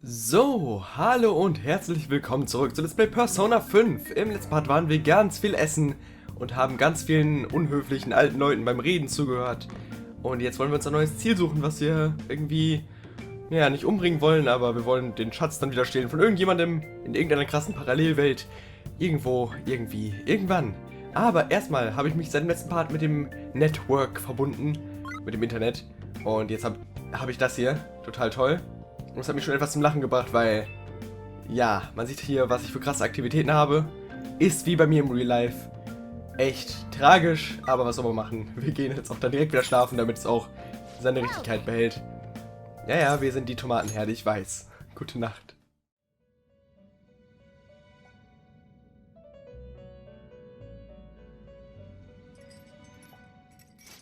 So, hallo und herzlich willkommen zurück zu Let's Play Persona 5. Im letzten Part waren wir ganz viel essen und haben ganz vielen unhöflichen alten Leuten beim Reden zugehört. Und jetzt wollen wir uns ein neues Ziel suchen, was wir irgendwie, ja, nicht umbringen wollen, aber wir wollen den Schatz dann wieder stehlen von irgendjemandem in irgendeiner krassen Parallelwelt. Irgendwo, irgendwie, irgendwann. Aber erstmal habe ich mich seit dem letzten Part mit dem Network verbunden, mit dem Internet. Und jetzt hab ich das hier, total toll. Und das hat mich schon etwas zum Lachen gebracht, weil, ja, man sieht hier, was ich für krasse Aktivitäten habe. Ist wie bei mir im Real Life. Echt tragisch, aber was soll man machen? Wir gehen jetzt auch dann direkt wieder schlafen, damit es auch seine Richtigkeit behält. Ja, ja, wir sind die Tomatenherde, ich weiß. Gute Nacht.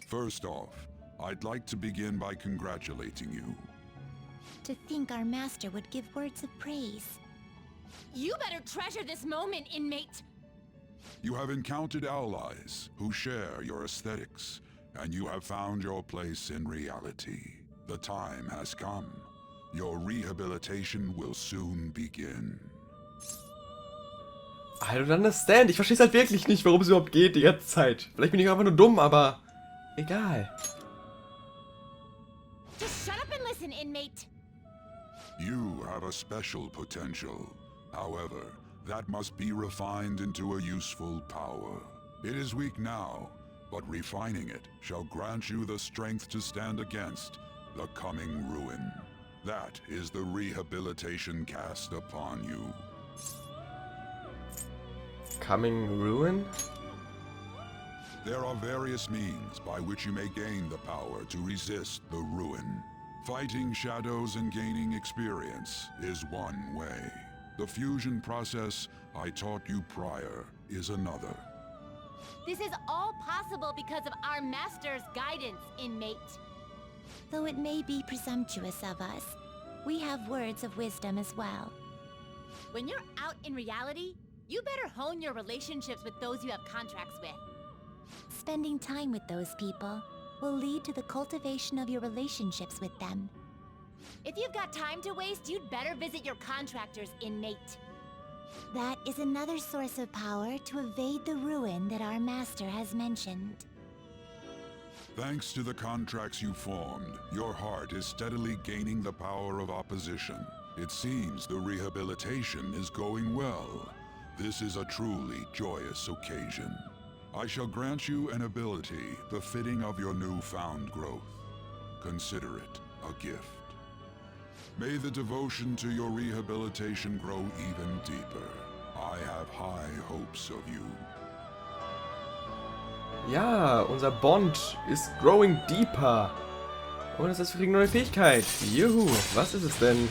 First off, I'd like to begin by congratulating you. To think our master would give words of praise. You better treasure this moment, inmate! You have encountered allies who share your aesthetics, and you have found your place in reality. The time has come. Your rehabilitation will soon begin. I don't understand. Ich verstehe es halt wirklich nicht, worum es überhaupt geht die ganze Zeit. Vielleicht bin ich einfach nur dumm, aber egal. Just shut up and listen, inmate! You have a special potential. However, that must be refined into a useful power. It is weak now, but refining it shall grant you the strength to stand against the coming ruin. That is the rehabilitation cast upon you. Coming ruin? There are various means by which you may gain the power to resist the ruin. Fighting shadows and gaining experience is one way. The fusion process I taught you prior is another. This is all possible because of our master's guidance, inmate. Though it may be presumptuous of us, we have words of wisdom as well. When you're out in reality, you better hone your relationships with those you have contracts with. Spending time with those people will lead to the cultivation of your relationships with them. If you've got time to waste, you'd better visit your contractors, inmate. That is another source of power to evade the ruin that our master has mentioned. Thanks to the contracts you formed, your heart is steadily gaining the power of opposition. It seems the rehabilitation is going well. This is a truly joyous occasion. I shall grant you an ability befitting of your newfound growth. Consider it a gift. May the devotion to your rehabilitation grow even deeper. I have high hopes of you. Ja, unser Bond ist growing deeper. Und das heißt, wir kriegen eine neue Fähigkeit. Juhu, was ist es denn?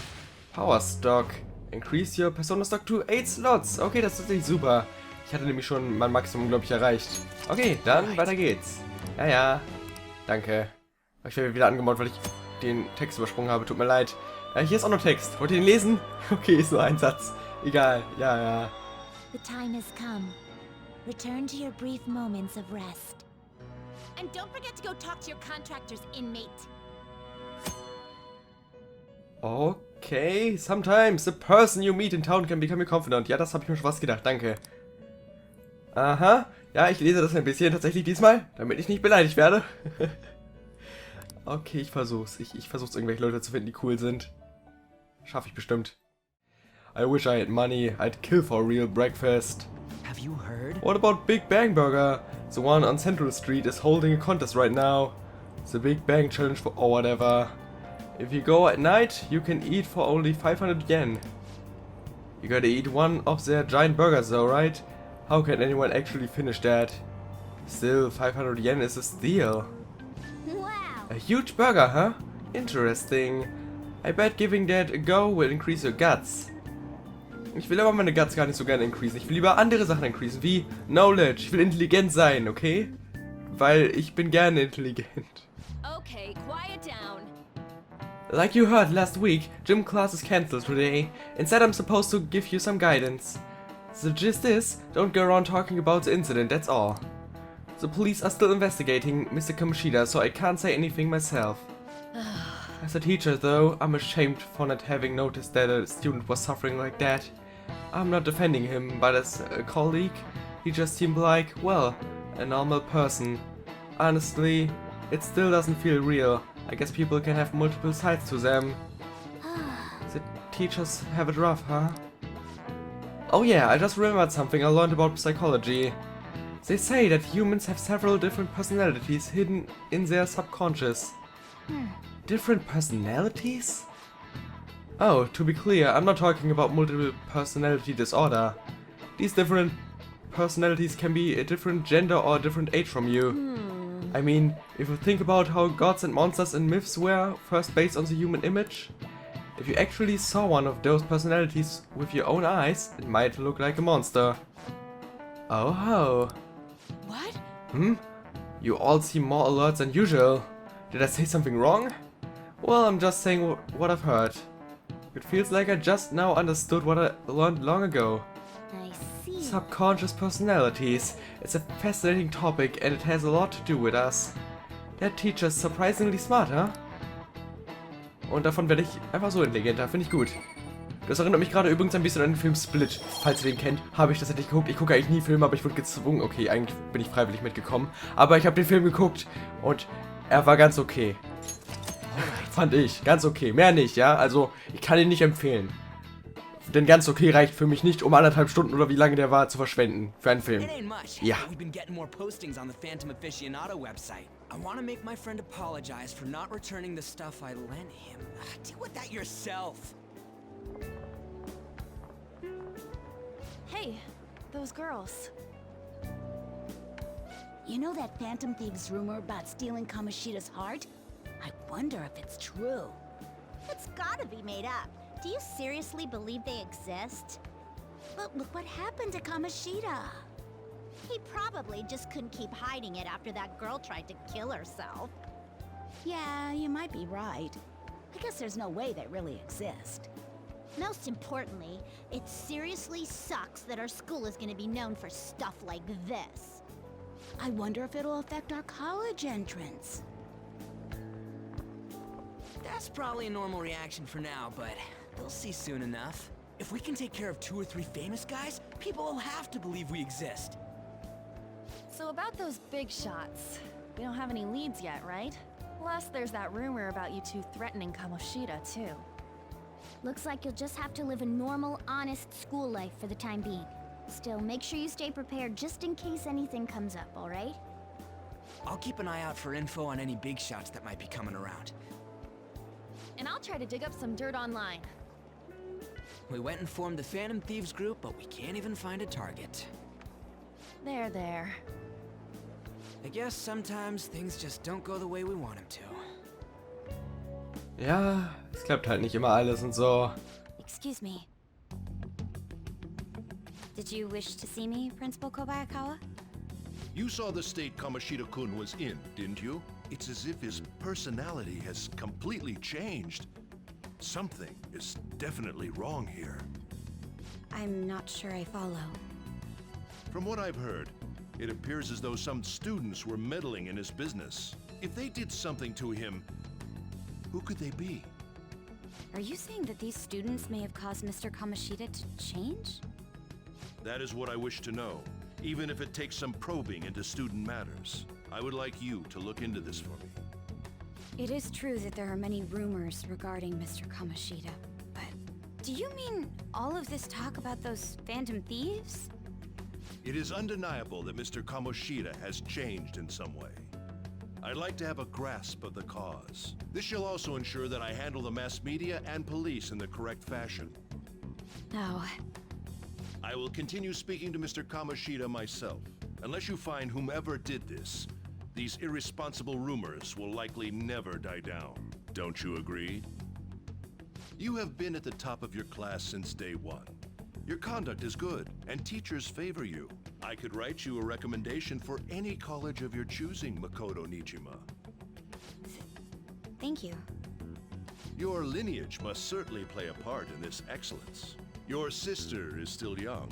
Power Stock. Increase your Persona Stock to 8 Slots. Okay, das ist tatsächlich super. Ich hatte nämlich schon mein Maximum, glaube ich, erreicht. Okay, dann weiter geht's. Ja, ja. Danke. Ich werde wieder angemalt, weil ich den Text übersprungen habe. Tut mir leid. Hier ist auch noch Text. Wollt ihr den lesen? Okay, ist nur ein Satz. Egal. Ja, ja. The time has come. Return to your brief moments of rest. And don't forget to go talk to your contractors, inmate. Okay. Sometimes the person you meet in town can become your confidant. Ja, das habe ich mir schon was gedacht. Danke. Aha. Ja, ich lese das ein bisschen tatsächlich diesmal, damit ich nicht beleidigt werde. Okay, ich versuch's. Ich versuch's, irgendwelche Leute zu finden, die cool sind. Schaffe ich bestimmt. I wish I had money. I'd kill for a real breakfast. Have you heard? What about Big Bang Burger? The one on Central Street is holding a contest right now. The Big Bang Challenge for or whatever. If you go at night, you can eat for only 500 yen. You gotta eat one of their giant burgers though, right? How can anyone actually finish that? Still, 500 yen is a steal. Wow! A huge burger, huh? Interesting. I bet giving that a go will increase your guts. Ich will aber meine Guts gar nicht so gerne increasen. Ich will lieber andere Sachen increasen, wie Knowledge. Ich will intelligent sein, okay? Weil ich bin gerne intelligent. Okay, quiet down. Like you heard last week, gym class is cancelled today. Instead, I'm supposed to give you some guidance. The gist is, don't go around talking about the incident, that's all. The police are still investigating Mr. Kamoshida, so I can't say anything myself. I As a teacher, though, I'm ashamed for not having noticed that a student was suffering like that. I'm not defending him, but as a colleague, he just seemed like, well, a normal person. Honestly, it still doesn't feel real. I guess people can have multiple sides to them. The teachers have it rough, huh? Oh yeah, I just remembered something I learned about psychology. They say that humans have several different personalities hidden in their subconscious. Different personalities? Oh, to be clear, I'm not talking about multiple personality disorder. These different personalities can be a different gender or a different age from you. I mean, if you think about how gods and monsters and myths were first based on the human image, if you actually saw one of those personalities with your own eyes, it might look like a monster. Oh ho. What? You all seem more alert than usual. Did I say something wrong? Well, I'm just saying what I've heard. It feels like I just now understood what I learned long ago. I see. Subconscious personalities. It's a fascinating topic and it has a lot to do with us. Der Teacher ist surprisingly smart, huh? Und davon werde ich einfach so intelligenter, finde ich gut. Das erinnert mich gerade übrigens ein bisschen an den Film Split. Falls ihr den kennt, habe ich das endlich geguckt. Ich gucke eigentlich nie Filme, aber ich wurde gezwungen. Okay, eigentlich bin ich freiwillig mitgekommen. Aber ich habe den Film geguckt und er war ganz okay. Fand ich. Ganz okay. Mehr nicht, ja? Also, ich kann ihn nicht empfehlen. Denn ganz okay reicht für mich nicht, um 1,5 Stunden oder wie lange der war, zu verschwenden. Für einen Film. Ja. We've been getting more postings on the Phantom Aficionado website. I want to make my friend apologize for not returning the stuff I lent him. Deal with that yourself. Hey, those girls. You know that Phantom Thieves rumor about stealing Kamoshida's heart? I wonder if it's true. It's gotta be made up. Do you seriously believe they exist? But look what happened to Kamoshida. He probably just couldn't keep hiding it after that girl tried to kill herself. Yeah, you might be right. I guess there's no way they really exist. Most importantly, it seriously sucks that our school is gonna be known for stuff like this. I wonder if it'll affect our college entrance. That's probably a normal reaction for now, but they'll see soon enough. If we can take care of 2 or 3 famous guys, people will have to believe we exist. So about those big shots, we don't have any leads yet, right? Plus, there's that rumor about you two threatening Kamoshida, too. Looks like you'll just have to live a normal, honest school life for the time being. Still, make sure you stay prepared just in case anything comes up, alright? I'll keep an eye out for info on any big shots that might be coming around. And I'll try to dig up some dirt online. We went and formed the Phantom Thieves group, but we can't even find a target. There. I guess sometimes things just don't go the way we want them to. Ja, es klappt halt nicht immer alles und so. Excuse me. Did you wish to see me, Principal Kobayakawa? You saw the state Kamoshida-kun was in, didn't you? It's as if his personality has completely changed. Something is definitely wrong here. I'm not sure I follow. From what I've heard, it appears as though some students were meddling in his business. If they did something to him, who could they be? Are you saying that these students may have caused Mr. Kamoshida to change? That is what I wish to know, even if it takes some probing into student matters. I would like you to look into this for me. It is true that there are many rumors regarding Mr. Kamoshida, but do you mean all of this talk about those Phantom Thieves? It is undeniable that Mr. Kamoshida has changed in some way. I'd like to have a grasp of the cause. This shall also ensure that I handle the mass media and police in the correct fashion. No. I will continue speaking to Mr. Kamoshida myself. Unless you find whomever did this, these irresponsible rumors will likely never die down. Don't you agree? You have been at the top of your class since day one. Your conduct is good, and teachers favor you. I could write you a recommendation for any college of your choosing, Makoto Nijima. Thank you. Your lineage must certainly play a part in this excellence. Your sister is still young,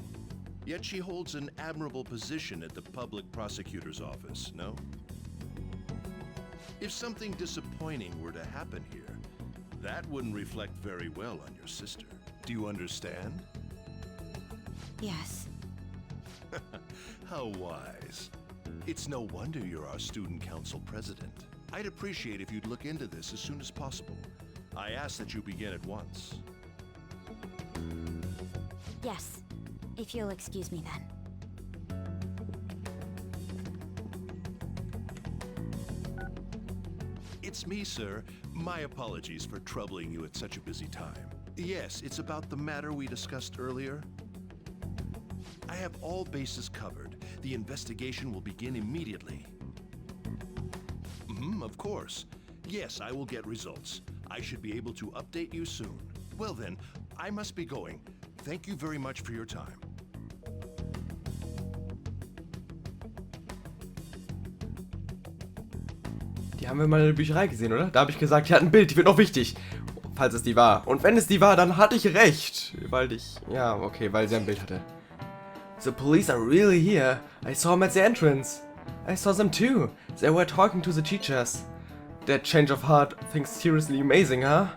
yet she holds an admirable position at the public prosecutor's office, no? If something disappointing were to happen here, That wouldn't reflect very well on your sister. Do you understand? Yes. How wise. It's no wonder you're our student council president. I'd appreciate if you'd look into this as soon as possible. I ask that you begin at once. Yes. If you'll excuse me then. It's me, sir. My apologies for troubling you at such a busy time. Yes, it's about the matter we discussed earlier. I have all bases covered. The investigation will begin immediately. Of course. Yes, I will get results. I should be able to update you soon. Well then, I must be going. Thank you very much for your time. Die haben wir mal in der Bücherei gesehen, oder? Da habe ich gesagt, die hat ein Bild, die wird noch wichtig. Falls es die war. Und wenn es die war, dann hatte ich recht. Weil sie ein Bild hatte. The police are really here. I saw them at the entrance. I saw them too. They were talking to the teachers. That change of heart thing's seriously amazing, huh?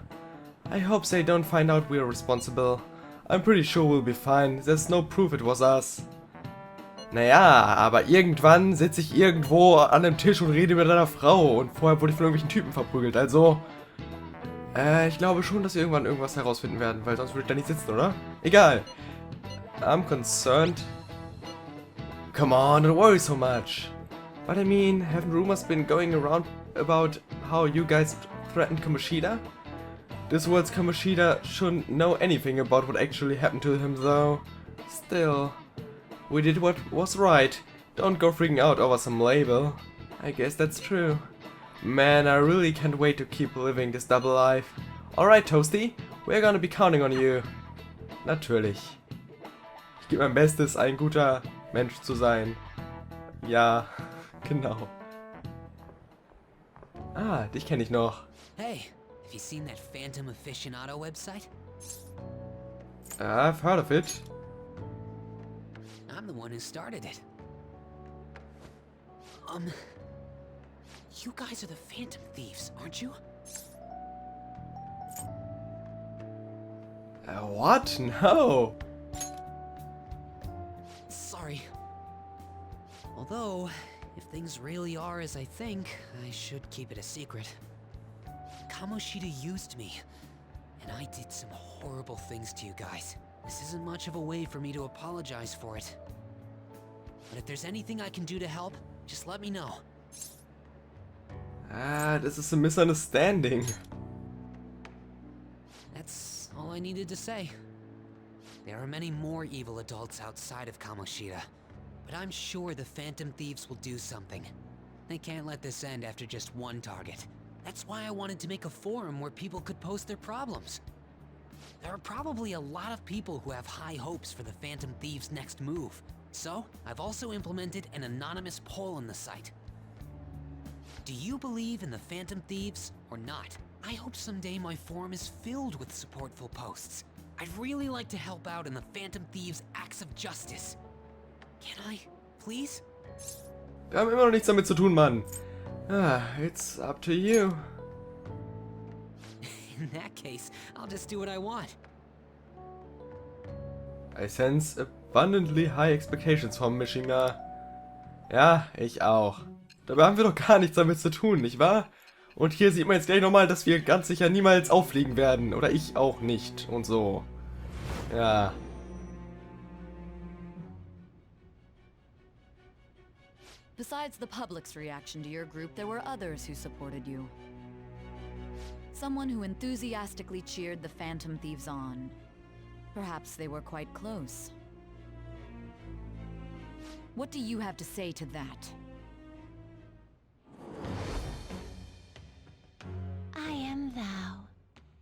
I hope they don't find out we're responsible. I'm pretty sure we'll be fine. There's no proof it was us. Naja, aber irgendwann sitze ich irgendwo an einem Tisch und rede mit einer Frau und vorher wurde ich von irgendwelchen Typen verprügelt, also... ich glaube schon, dass wir irgendwann irgendwas herausfinden werden, weil sonst würde ich da nicht sitzen, oder? Egal. I'm concerned. Come on, don't worry so much. But I mean, haven't rumors been going around about how you guys threatened Kamoshida? This world's Kamoshida shouldn't know anything about what actually happened to him though. Still... We did what was right. Don't go freaking out over some label. I guess that's true. Man, I really can't wait to keep living this double life. Alright, Toasty, we're gonna be counting on you. Natürlich. Ich gebe mein Bestes, ein guter Mensch zu sein. Ja, genau. Ah, dich kenne ich noch. Hey, have you seen that Phantom Aficionado website? I've heard of it. I'm the one who started it. You guys are the Phantom Thieves, aren't you? What? No. Sorry. Although, if things really are as I think, I should keep it a secret. Kamoshida used me, and I did some horrible things to you guys. This isn't much of a way for me to apologize for it. But if there's anything I can do to help, just let me know. Ah, this is a misunderstanding. That's all I needed to say. There are many more evil adults outside of Kamoshida, but I'm sure the Phantom Thieves will do something. They can't let this end after just one target. That's why I wanted to make a forum where people could post their problems. There are probably a lot of people who have high hopes for the Phantom Thieves' next move. So, I've also implemented an anonymous poll on the site. Do you believe in the Phantom Thieves or not? I hope someday my forum is filled with supportful posts. I'd really like to help out in the Phantom Thieves' acts of justice. Can I, please? Wir haben immer noch nichts damit zu tun, Mann. Ah, it's up to you. In that case, I'll just do what I want. I sense abundantly high expectations from Mishima. Ja, ich auch. Dabei haben wir doch gar nichts damit zu tun, nicht wahr? Und hier sieht man jetzt gleich nochmal, dass wir ganz sicher niemals auffliegen werden. Oder ich auch nicht. Und so. Ja. Besides the public's reaction to your group, there were others who supported you. Someone who enthusiastically cheered the Phantom Thieves on. Perhaps they were quite close. What do you have to say to that? I am thou.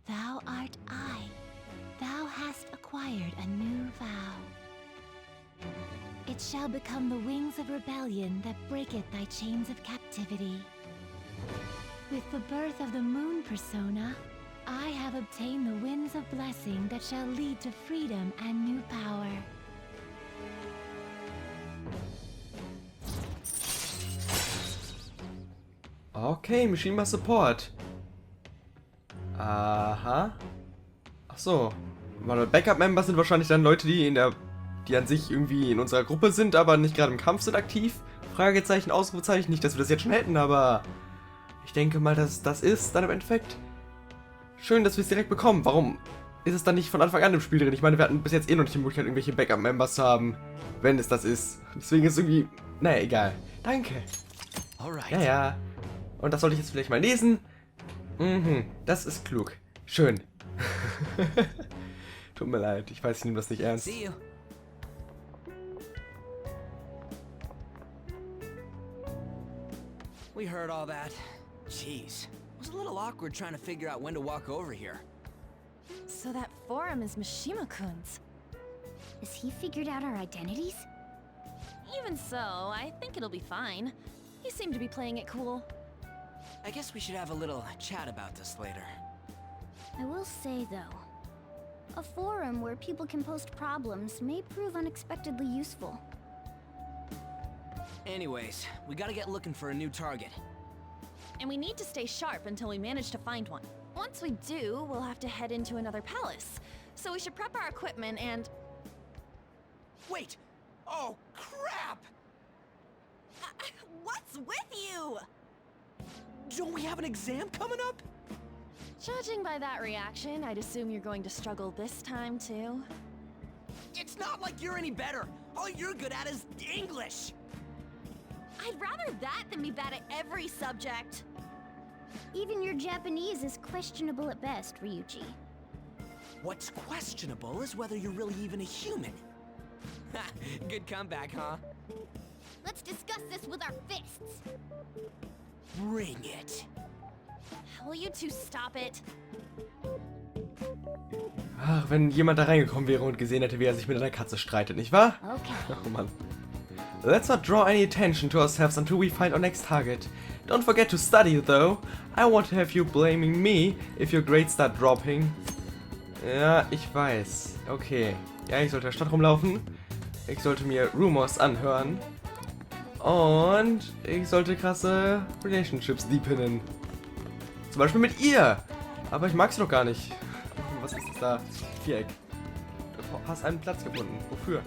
Thou art I. Thou hast acquired a new vow. It shall become the wings of rebellion that breaketh thy chains of captivity. With the birth of the moon persona, I have obtained the winds of blessing that shall lead to freedom and new power. Okay, Mishima Support. Aha. Ach so. Backup-Member sind wahrscheinlich dann Leute, die an sich irgendwie in unserer Gruppe sind, aber nicht gerade im Kampf sind aktiv. Fragezeichen, Ausrufezeichen. Nicht, dass wir das jetzt schon hätten, aber ich denke mal, dass das ist dann im Endeffekt. Schön, dass wir es direkt bekommen. Warum ist es dann nicht von Anfang an im Spiel drin? Ich meine, wir hatten bis jetzt eh noch nicht die Möglichkeit, irgendwelche Backup-Members zu haben, wenn es das ist. Deswegen ist es irgendwie... Naja, egal. Danke. Ja, ja. Und das sollte ich jetzt vielleicht mal lesen. Mhm, das ist klug. Schön. Tut mir leid, ich weiß, ich nehme das nicht ernst. See you. We heard all that. Jeez. It was a little awkward trying to figure out when to walk over here. So that forum is Mishima-kun's. Has he figured out our identities? Even so, I think it'll be fine. He seemed to be playing it cool. I guess we should have a little chat about this later. I will say, though, a forum where people can post problems may prove unexpectedly useful. Anyways, we gotta get looking for a new target. And we need to stay sharp until we manage to find one. Once we do, we'll have to head into another palace. So we should prep our equipment and... Wait! Oh, crap! What's with you? Don't we have an exam coming up? Judging by that reaction, I'd assume you're going to struggle this time, too. It's not like you're any better. All you're good at is English. I'd rather that than be bad at every subject. Even your Japanese is questionable at best, Ryuji. What's questionable is whether you're really even a human. Good comeback, huh? Let's discuss this with our fists. Bring it. Will you two stop it? Ach, wenn jemand da reingekommen wäre und gesehen hätte, wie er sich mit einer Katze streitet, nicht wahr? Okay. Oh Mann. Let's not draw any attention to ourselves until we find our next target. Don't forget to study, though. I won't have you blaming me if your grades start dropping. Ja, ich weiß. Okay. Ja, ich sollte in der Stadt rumlaufen. Ich sollte mir Rumors anhören. Und ich sollte krasse Relationships deepenen. Zum Beispiel mit ihr. Aber ich mag sie doch gar nicht. Was ist das da? Viereck. Du hast einen Platz gefunden. Wofür?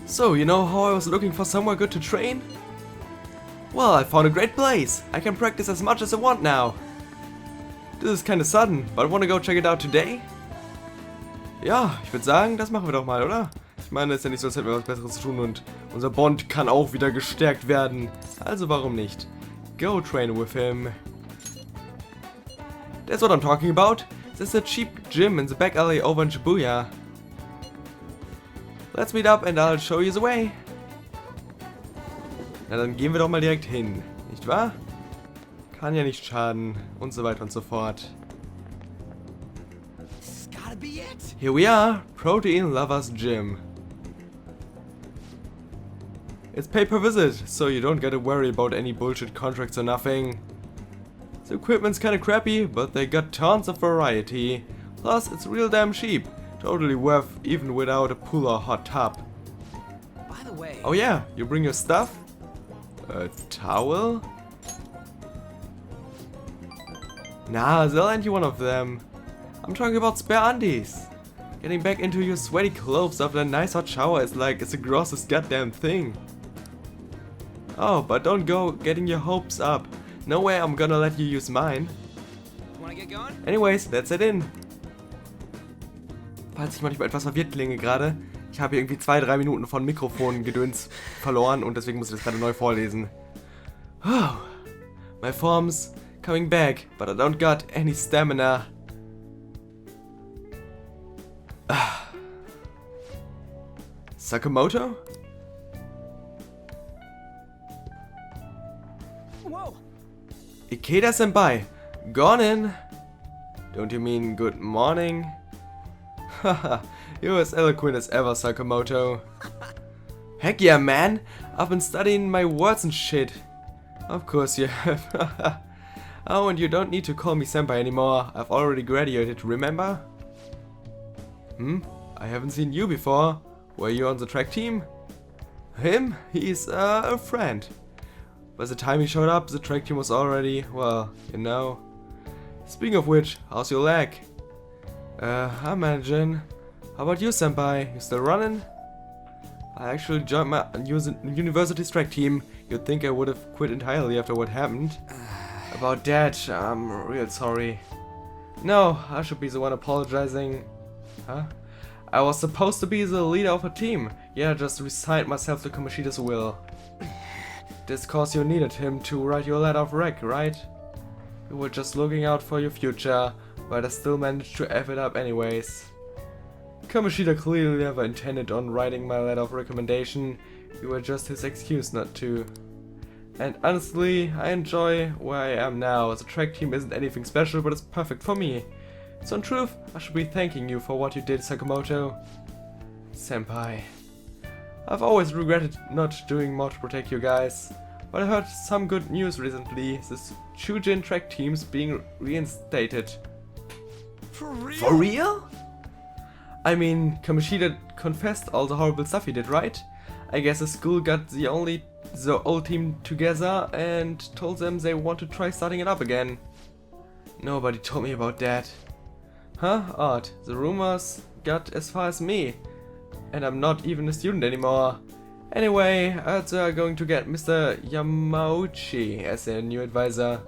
So, you know how I was looking for somewhere good to train? Well, I found a great place. I can practice as much as I want now. This is kinda sudden, but wanna go check it out today? Ja, ich würde sagen, das machen wir doch mal, oder? Ich meine, es ist ja nicht so, als hätten wir was Besseres zu tun und unser Bond kann auch wieder gestärkt werden. Also warum nicht? Go train with him. That's what I'm talking about. There's a cheap gym in the back alley over in Shibuya. Let's meet up and I'll show you the way. Na, dann gehen wir doch mal direkt hin, nicht wahr? Kann ja nicht schaden und so weiter und so fort. This has gotta be it. Here we are, Protein Lovers Gym. It's pay per visit, so you don't gotta worry about any bullshit contracts or nothing. The equipment's kinda crappy, but they got tons of variety. Plus, it's real damn cheap. Totally worth even without a pool or hot tub. By the way... Oh yeah, you bring your stuff? A towel? Nah, they'll lend you one of them. I'm talking about spare undies. Getting back into your sweaty clothes after a nice hot shower is like it's the grossest goddamn thing. Oh, but don't go getting your hopes up. No way I'm gonna let you use mine. Wanna get going? Anyways, let's head in. Falls ich manchmal etwas verwirrt klinge gerade, ich habe hier irgendwie 2-3 Minuten von Mikrofongedöns verloren und deswegen muss ich das gerade neu vorlesen. Oh, my form's coming back, but I don't got any stamina. Sakamoto? Whoa! Ikeda-senpai, gone in. Don't you mean good morning? Haha, you're as eloquent as ever, Sakamoto. Heck yeah, man! I've been studying my words and shit. Of course you have. Oh, and you don't need to call me senpai anymore. I've already graduated, remember? I haven't seen you before. Were you on the track team? Him? He's a friend. By the time he showed up, the track team was already, well, you know. Speaking of which, how's your leg? I'm managing. How about you, senpai? You still running? I actually joined my university's track team. You'd think I would have quit entirely after what happened. About that, I'm real sorry. No, I should be the one apologizing. Huh? I was supposed to be the leader of a team. Yeah, just resigned myself to Kamoshida's will. This cause you needed him to write your letter of rec, right? You were just looking out for your future, but I still managed to F it up anyways. Kamoshida clearly never intended on writing my letter of recommendation. You were just his excuse not to. And honestly, I enjoy where I am now. The track team isn't anything special, but it's perfect for me. So in truth, I should be thanking you for what you did, Sakamoto. Senpai. I've always regretted not doing more to protect you guys. But I heard some good news recently. This Chujin track team's being reinstated. For real? For real? I mean, Kamoshida confessed all the horrible stuff he did, right? I guess the school got the old team together and told them they want to try starting it up again. Nobody told me about that. Huh? Odd. The rumors got as far as me. And I'm not even a student anymore. Anyway, they're going to get Mr. Yamauchi as their new advisor.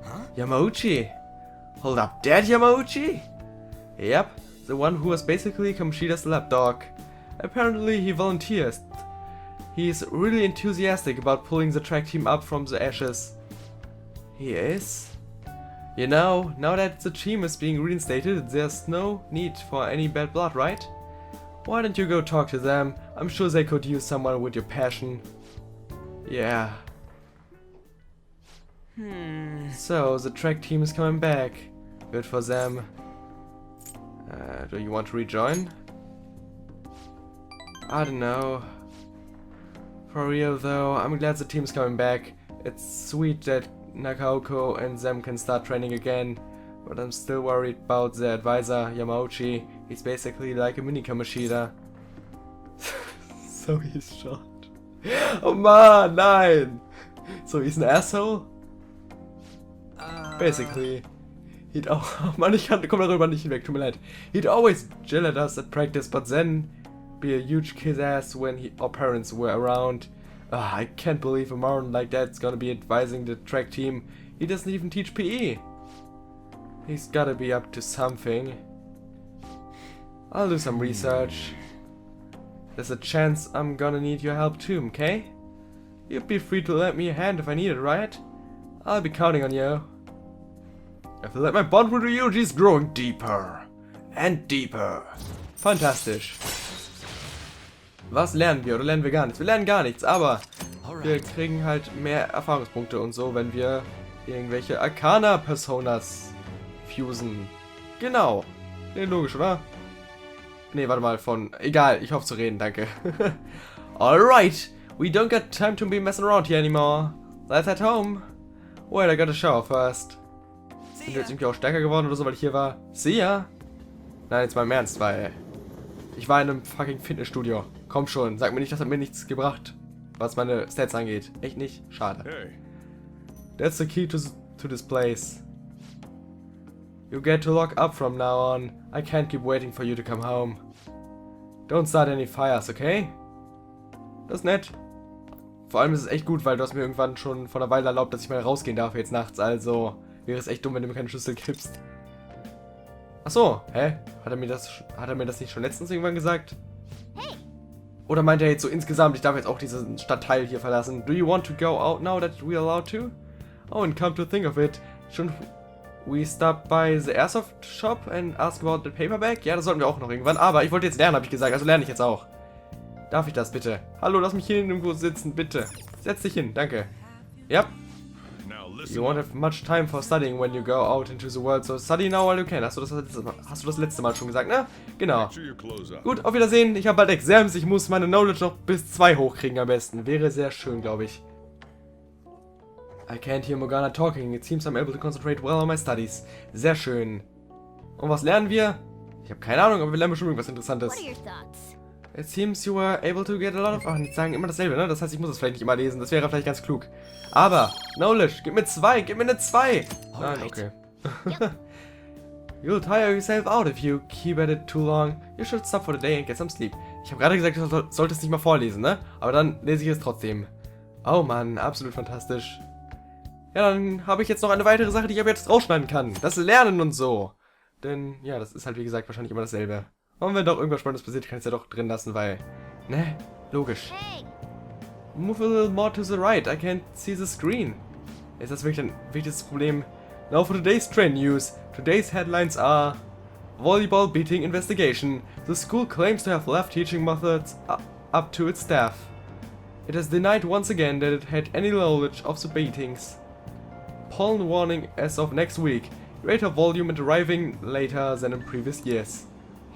Huh? Yamauchi? Hold up, that Yamauchi? Yep, the one who was basically Kamoshida's lapdog. Apparently he volunteers. He's really enthusiastic about pulling the track team up from the ashes. He is? You know, now that the team is being reinstated, there's no need for any bad blood, right? Why don't you go talk to them? I'm sure they could use someone with your passion. Yeah. So, the track team is coming back. Good for them. Do you want to rejoin? I don't know. For real though, I'm glad the team's coming back. It's sweet that Nakaoko and them can start training again. But I'm still worried about the advisor, Yamauchi. He's basically like a mini Kamoshida. So he's shot. Oh man, nein! So he's an asshole? Basically. He'd oh man, ich komme darüber nicht hinweg, tut mir leid. He'd always yell at us at practice, but then be a huge kiss ass when our parents were around. I can't believe a moron like that's gonna be advising the track team. He doesn't even teach PE. He's gotta be up to something. I'll do some research. There's a chance I'm gonna need your help too, okay? You'd be free to lend me a hand if I need it, right? I'll be counting on you. I feel like my bond with Ryuji is growing deeper and deeper. Fantastisch. Was lernen wir oder lernen wir gar nichts? Wir lernen gar nichts, aber wir kriegen halt mehr Erfahrungspunkte und so, wenn wir irgendwelche Arcana-Personas fusen. Genau. Nee, logisch, oder? Nee, warte mal, egal, ich hoffe zu reden, danke. Alright, we don't got time to be messing around here anymore. Let's head home. Wait, I gotta shower first. Sind wir jetzt irgendwie auch stärker geworden oder so, weil ich hier war? See ya. Nein, jetzt mal im Ernst, weil ich war in einem fucking Fitnessstudio. Komm schon, sag mir nicht, das hat mir nichts gebracht, was meine Stats angeht. Echt nicht? Schade. Hey. That's the key to this place. You get to lock up from now on. I can't keep waiting for you to come home. Don't start any fires, okay? Das ist nett. Vor allem ist es echt gut, weil du hast mir irgendwann schon vor einer Weile erlaubt, dass ich mal rausgehen darf jetzt nachts. Also wäre es echt dumm, wenn du mir keine Schlüssel gibst. Achso, hä? Hat er mir das nicht schon letztens irgendwann gesagt? Hey. Oder meint er jetzt so insgesamt, ich darf jetzt auch diesen Stadtteil hier verlassen? Do you want to go out now that we're allowed to? Oh, and come to think of it, shouldn't we stop by the airsoft shop and ask about the paperback? Ja, das sollten wir auch noch irgendwann. Aber ich wollte jetzt lernen, habe ich gesagt. Also lerne ich jetzt auch. Darf ich das bitte? Hallo, lass mich hier irgendwo sitzen, bitte. Setz dich hin, danke. Yep. You won't have much time for studying when you go out into the world, so study now while you can. Hast du das letzte Mal schon gesagt, ne? Genau. Gut, auf Wiedersehen. Ich habe bald Exams. Ich muss meine Knowledge noch bis 2 hochkriegen am besten. Wäre sehr schön, glaube ich. I can't hear Morgana talking. It seems I'm able to concentrate well on my studies. Sehr schön. Und was lernen wir? Ich habe keine Ahnung, aber wir lernen bestimmt irgendwas Interessantes. What are your thoughts? It seems you were able to get a lot of... Ach, die sagen immer dasselbe, ne? Das heißt, ich muss es vielleicht nicht immer lesen. Das wäre vielleicht ganz klug. Aber, Knowledge, gib mir 2, gib mir eine 2. Nein, okay. You'll tire yourself out if you keep at it too long. You should stop for the day and get some sleep. Ich habe gerade gesagt, du solltest nicht mal vorlesen, ne? Aber dann lese ich es trotzdem. Oh Mann, absolut fantastisch. Ja, dann habe ich jetzt noch eine weitere Sache, die ich aber jetzt rausschneiden kann. Das Lernen und so. Denn, ja, das ist halt wie gesagt wahrscheinlich immer dasselbe. Und wenn doch irgendwas Spannendes passiert, kann ich es ja doch drin lassen, weil... Ne? Logisch. Hey! Move a little more to the right, I can't see the screen. Ist das wirklich ein wichtiges Problem? Now for today's trend news. Today's headlines are... Volleyball beating investigation. The school claims to have left teaching methods up to its staff. It has denied once again that it had any knowledge of the beatings. Pollen warning as of next week. Greater volume and arriving later than in previous years.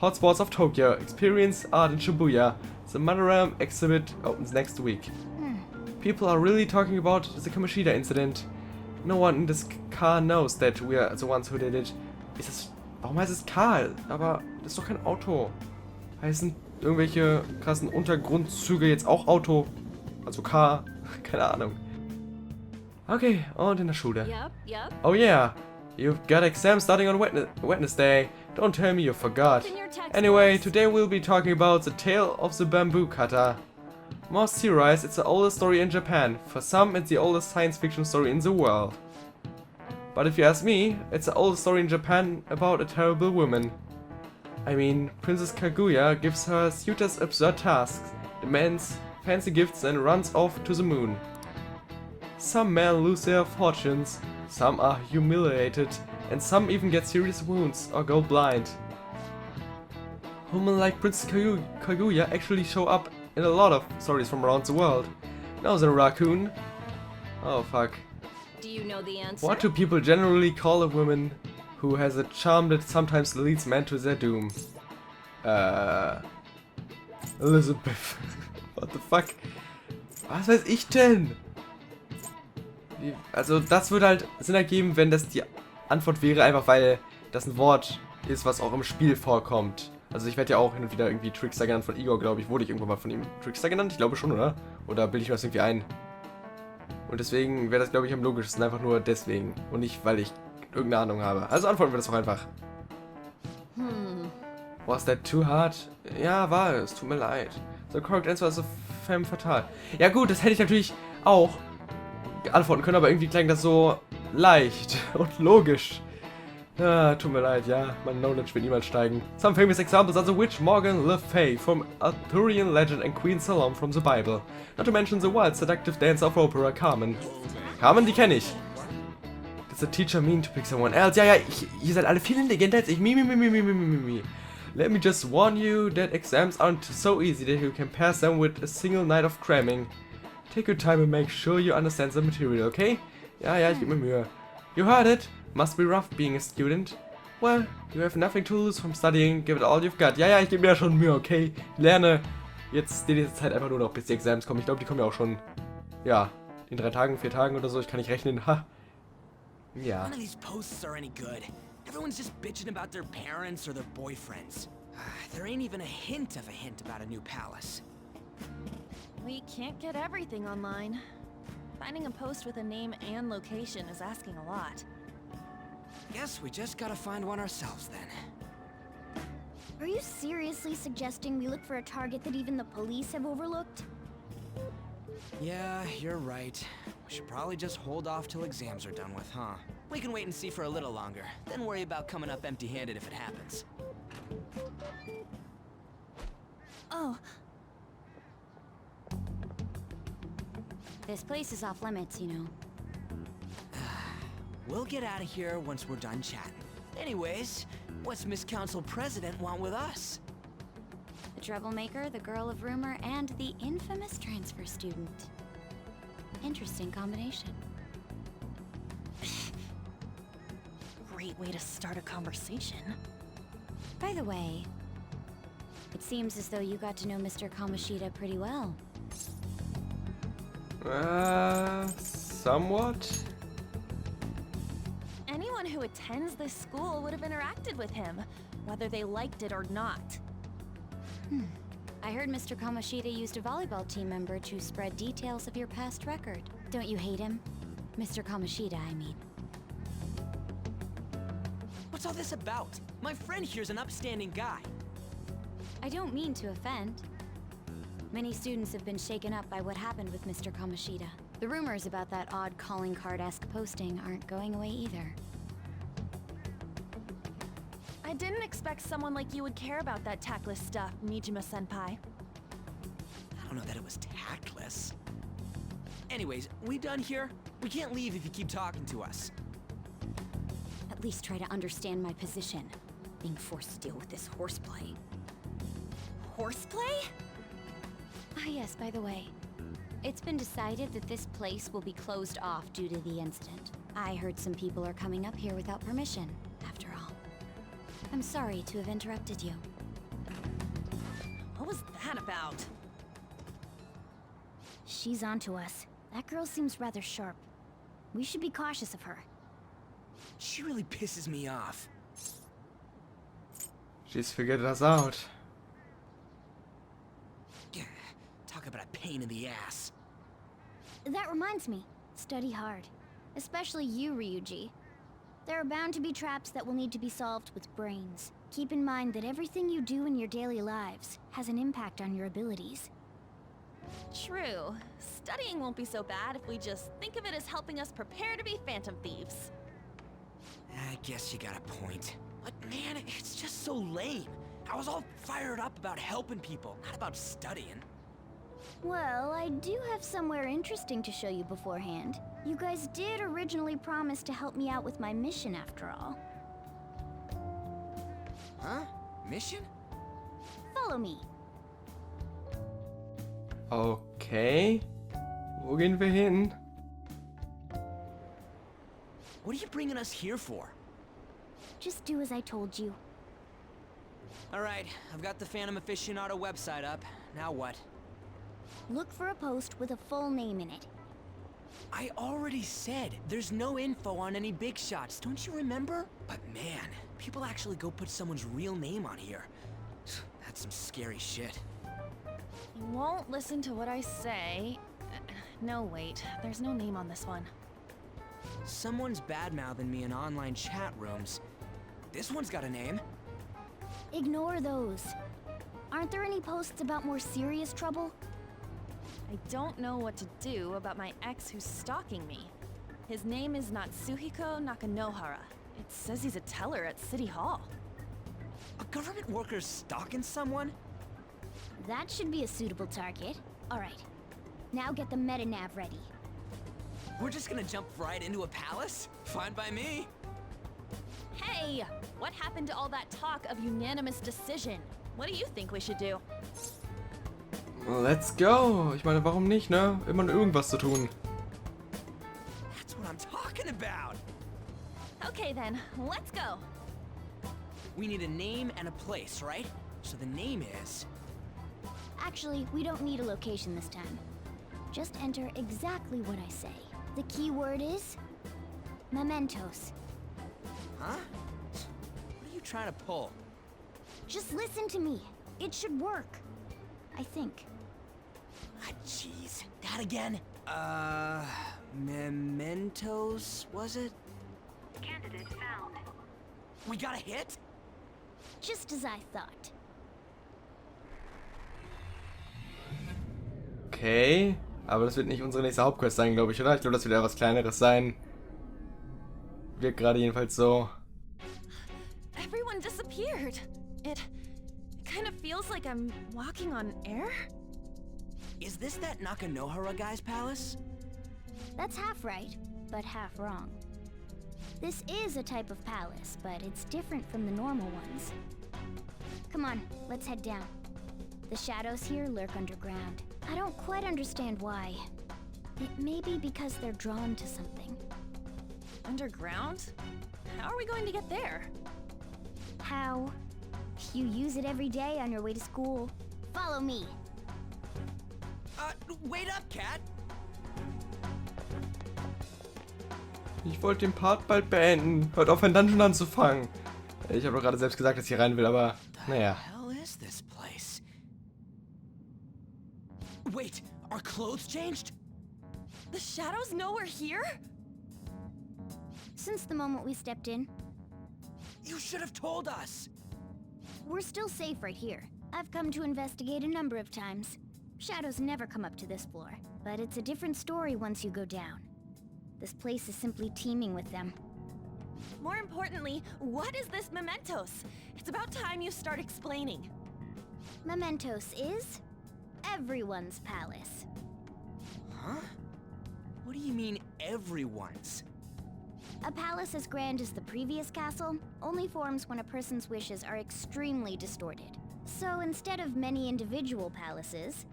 Hotspots of Tokyo. Experience art in Shibuya. The Manorama exhibit opens next week. People are really talking about the Kamoshida incident. No one in this car knows that we are the ones who did it. Warum heißt es Karl? Aber das ist doch kein Auto. Heißen irgendwelche krassen Untergrundzüge jetzt auch Auto? Also Car? Keine Ahnung. Okay, und in der Schule. Yep. Oh yeah, you've got exams starting on Wednesday. Don't tell me you forgot. It's in your textbooks. Anyway, today we'll be talking about the tale of the bamboo cutter. Most theorize it's the oldest story in Japan. For some, it's the oldest science fiction story in the world. But if you ask me, it's the oldest story in Japan about a terrible woman. I mean, Princess Kaguya gives her suitors absurd tasks, demands fancy gifts and runs off to the moon. Some men lose their fortunes, some are humiliated, and some even get serious wounds or go blind. Women like Princess Kaguya actually show up in a lot of stories from around the world. Now the raccoon. Oh fuck. Do you know the answer? What do people generally call a woman who has a charm that sometimes leads men to their doom? Elizabeth. What the fuck? Was weiß ich denn? Also das würde halt Sinn ergeben, wenn das die Antwort wäre, einfach weil das ein Wort ist, was auch im Spiel vorkommt. Also ich werde ja auch hin und wieder irgendwie Trickster genannt von Igor, glaube ich. Wurde ich irgendwann mal von ihm Trickster genannt? Ich glaube schon, oder? Oder bilde ich mir das irgendwie ein? Und deswegen wäre das, glaube ich, am logischsten. Einfach nur deswegen. Und nicht, weil ich irgendeine Ahnung habe. Also antworten wir das doch einfach. Was that too hard? Ja, war es. Tut mir leid. The correct answer is a femme fatale. Ja gut, das hätte ich natürlich auch antworten können, aber irgendwie klang das so leicht und logisch. Ah, tut mir leid, ja, mein Knowledge wird niemals steigen. Some famous examples are the witch Morgan Le Fay from Arthurian legend and Queen Salome from the Bible. Not to mention the wild seductive dancer of opera Carmen. Carmen, die kenne ich. Does the teacher mean to pick someone else? Ja, ihr seid alle viel intelligenter als ich. Mi. Let me just warn you that exams aren't so easy that you can pass them with a single night of cramming. Take your time and make sure you understand the material, okay? Ja, ich gebe mir Mühe. You heard it. Must be rough being a student. Well, you have nothing to lose from studying. Give it all you've got. Ja, ich gebe mir ja schon Mühe, okay? Lerne jetzt die nächste Zeit einfach nur noch, bis die Exams kommen. Ich glaube, die kommen ja auch schon, ja, in 3 Tagen, 4 Tagen oder so. Ich kann nicht rechnen. Ha. Ja. None of these posts are any good. Everyone's just bitching about their parents or their boyfriends. There ain't even a hint about a new palace. We can't get everything online. Finding a post with a name and location is asking a lot. Guess we just gotta find one ourselves then. Are you seriously suggesting we look for a target that even the police have overlooked? Yeah, you're right. We should probably just hold off till exams are done with, huh? We can wait and see for a little longer, then worry about coming up empty-handed if it happens. Oh. This place is off limits, you know. We'll get out of here once we're done chatting. Anyways, what's Miss Council President want with us? The troublemaker, the girl of rumor, and the infamous transfer student. Interesting combination. Great way to start a conversation. By the way, it seems as though you got to know Mr. Kamoshida pretty well. Somewhat? Anyone who attends this school would have interacted with him, whether they liked it or not. I heard Mr. Kamoshida used a volleyball team member to spread details of your past record. Don't you hate him? Mr. Kamoshida, I mean. What's all this about? My friend here's an upstanding guy. I don't mean to offend. Many students have been shaken up by what happened with Mr. Kamoshida. The rumors about that odd calling card-esque posting aren't going away either. I didn't expect someone like you would care about that tactless stuff, Nijima-senpai. I don't know that it was tactless. Anyways, we done here? We can't leave if you keep talking to us. At least try to understand my position. Being forced to deal with this horseplay. Horseplay? Ah yes, by the way. It's been decided that this place will be closed off due to the incident. I heard some people are coming up here without permission, after all. I'm sorry to have interrupted you. What was that about? She's onto us. That girl seems rather sharp. We should be cautious of her. She really pisses me off. She's figured us out. Talk about a pain in the ass. That reminds me. Study hard. Especially you, Ryuji. There are bound to be traps that will need to be solved with brains. Keep in mind that everything you do in your daily lives has an impact on your abilities. True. Studying won't be so bad if we just think of it as helping us prepare to be Phantom Thieves. I guess you got a point. But man, it's just so lame. I was all fired up about helping people, not about studying. Well, I do have somewhere interesting to show you beforehand. You guys did originally promise to help me out with my mission after all. Huh? Mission? Follow me. Okay. Wo gehen wir hin? What are you bringing us here for? Just do as I told you. Alright, I've got the Phantom Aficionado website up. Now what? Look for a post with a full name in it. I already said there's no info on any big shots, don't you remember? But man, people actually go put someone's real name on here. That's some scary shit. You won't listen to what I say. No, wait. There's no name on this one. Someone's bad-mouthing me in online chat rooms. This one's got a name. Ignore those. Aren't there any posts about more serious trouble? I don't know what to do about my ex who's stalking me. His name is Natsuhiko Nakanohara. It says he's a teller at City Hall. A government worker stalking someone? That should be a suitable target. Alright. Now get the meta-nav ready. We're just gonna jump right into a palace? Fine by me. Hey! What happened to all that talk of unanimous decision? What do you think we should do? Let's go. Ich meine, warum nicht, ne? Immer nur irgendwas zu tun. That's what I'm talking about. Okay then, let's go. We need a name and a place, right? So the name is... Actually, we don't need a location this time. Just enter exactly what I say. The key word is... mementos. Huh? What are you trying to pull? Just listen to me. It should work. I think. Ah, jeez. That again? Mementos, was it? Candidate found. We got a hit? Just as I thought. Okay. Aber das wird nicht unsere nächste Hauptquest sein, glaube ich, oder? Ich glaube, das wird eher was Kleineres sein. Wirkt gerade jedenfalls so. Everyone disappeared. It kind of feels like I'm walking on air. Is this that Nakanohara guy's palace? That's half right, but half wrong. This is a type of palace, but it's different from the normal ones. Come on, let's head down. The shadows here lurk underground. I don't quite understand why. It may be because they're drawn to something. Underground? How are we going to get there? How? You use it every day on your way to school. Follow me. Wait up, Cat! Ich wollte den Part bald beenden. Hört auf, ein Dungeon anzufangen. Ich habe doch gerade selbst gesagt, dass ich hier rein will, aber naja. What the hell is this place? Wait, our clothes changed? The shadows know we're here? Since the moment we stepped in. You should have told us! We're still safe right here. I've come to investigate a number of times. Shadows never come up to this floor, but it's a different story once you go down. This place is simply teeming with them. More importantly, what is this Mementos? It's about time you start explaining. Mementos is everyone's palace. Huh? What do you mean, everyone's? A palace as grand as the previous castle only forms when a person's wishes are extremely distorted. So instead of many individual palaces,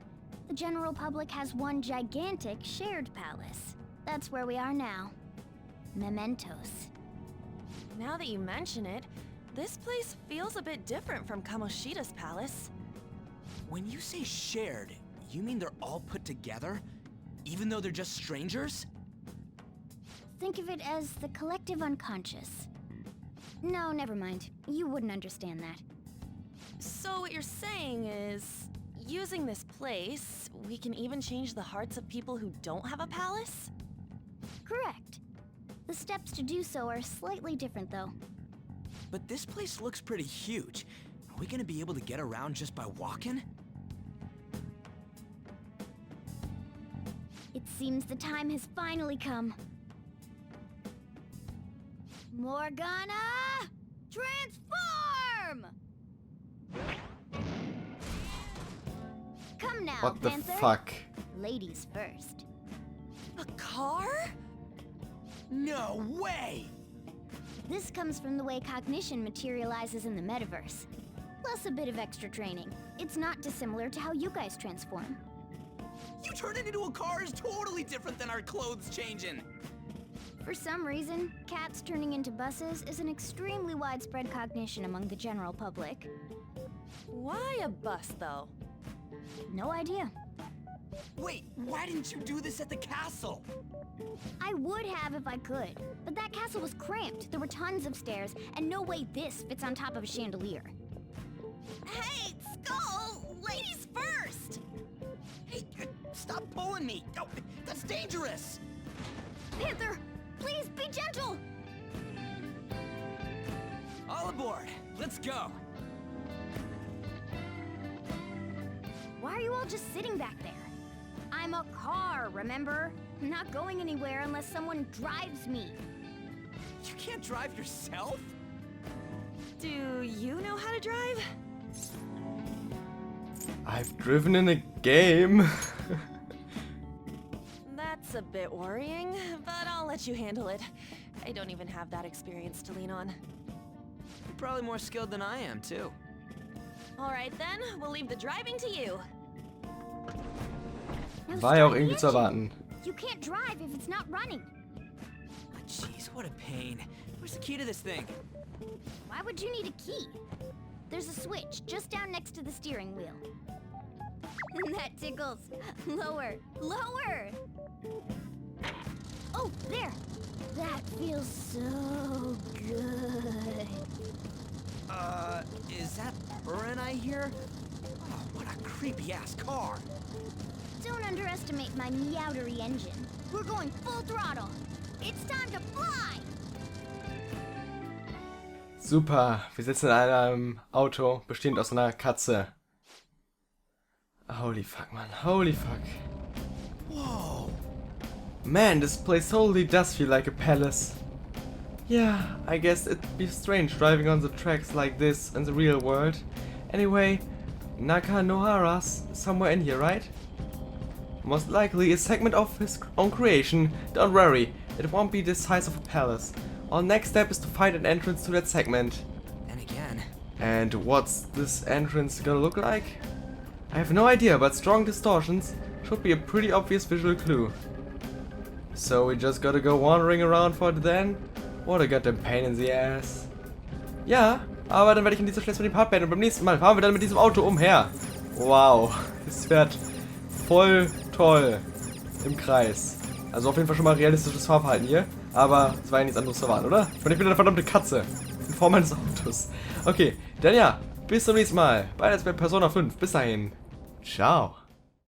the general public has one gigantic shared palace. That's where we are now. Mementos. Now that you mention it, this place feels a bit different from Kamoshida's palace. When you say shared, you mean they're all put together? Even though they're just strangers? Think of it as the collective unconscious. No, never mind. You wouldn't understand that. So what you're saying is, using this place, we can even change the hearts of people who don't have a palace? Correct. The steps to do so are slightly different, though. But this place looks pretty huge. Are we gonna be able to get around just by walking? It seems the time has finally come. Morgana! Transform! Come now, What the Panther. fuck? Ladies first. A car? No way! This comes from the way cognition materializes in the metaverse. Plus a bit of extra training. It's not dissimilar to how you guys transform. You turning into a car is totally different than our clothes changing. For some reason, cats turning into buses is an extremely widespread cognition among the general public. Why a bus, though? No idea. Wait, why didn't you do this at the castle? I would have if I could, but that castle was cramped. There were tons of stairs, and no way this fits on top of a chandelier. Hey, Skull! Ladies first! Hey, stop pulling me! Oh, that's dangerous! Panther, please be gentle! All aboard! Let's go! Why are you all just sitting back there? I'm a car, remember? I'm not going anywhere unless someone drives me. You can't drive yourself? Do you know how to drive? I've driven in a game. That's a bit worrying, but I'll let you handle it. I don't even have that experience to lean on. You're probably more skilled than I am, too. All right then, we'll leave the driving to you. Now War ja auch start the irgendwie zu engine. erwarten. You can't drive if it's not running. Oh, jeez, what a pain. Where's the key to this thing? Why would you need a key? There's a switch just down next to the steering wheel. That tickles. Lower, lower! Oh, there! That feels so good. Is that Urin I hear? Oh, what a creepy-ass car. Don't underestimate my meowdery engine. We're going full throttle. It's time to fly! Super, wir sitzen in einem Auto, bestehend aus einer Katze. Holy fuck, man. Holy fuck. Whoa. Man, this place totally does feel like a palace. Yeah, I guess it'd be strange driving on the tracks like this in the real world. Anyway, Nakanohara's somewhere in here, right? Most likely a segment of his own creation. Don't worry, it won't be the size of a palace. Our next step is to find an entrance to that segment. And again. And what's this entrance gonna look like? I have no idea, but strong distortions should be a pretty obvious visual clue. So we just gotta go wandering around for it then? What a goddamn pain in the ass. Ja, aber dann werde ich in dieser Stelle mit dem Part beenden und beim nächsten Mal fahren wir dann mit diesem Auto umher. Wow, es fährt voll toll im Kreis. Also auf jeden Fall schon mal realistisches Fahrverhalten hier. Aber es war ja nichts anderes zu erwarten, oder? Ich bin eine verdammte Katze in Form eines Autos. Okay, dann ja, bis zum nächsten Mal bei Let's Play Persona 5. Bis dahin, ciao.